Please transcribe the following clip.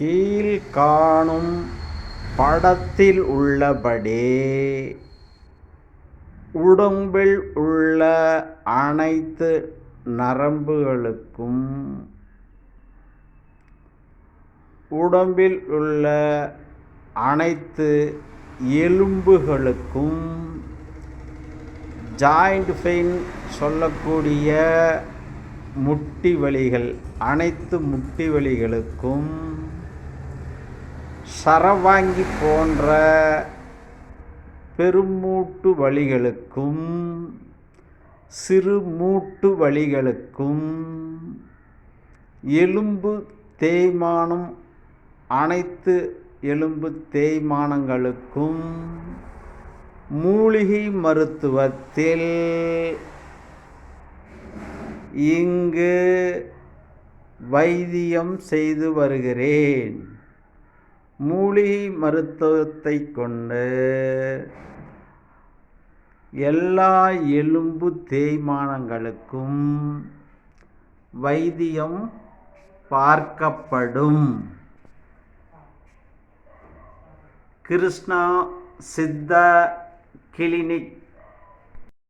கீழ்காணும் படத்தில் உள்ளபடி உடம்பில் உள்ள அனைத்து நரம்புகளுக்கும் உடம்பில் உள்ள அனைத்து எலும்புகளுக்கும் ஜாயிண்ட் பெயின் சொல்லக்கூடிய முட்டி வலிகள், அனைத்து முட்டி வலிகளுக்கும், சரவாங்கி போன்ற பெருமூட்டு வலிகளுக்கும், சிறு மூட்டு வலிகளுக்கும், எலும்பு தேய்மானம், அனைத்து எலும்பு தேய்மானங்களுக்கும் மூலிகை மருத்துவத்தில் இங்கு வைத்தியம் செய்து வருகிறேன். மூலிகை மருத்துவத்தை கொண்டு எல்லா எலும்பு தேய்மானங்களுக்கும் வைத்தியம் பார்க்கப்படும். கிருஷ்ணா சித்தா கிளினிக்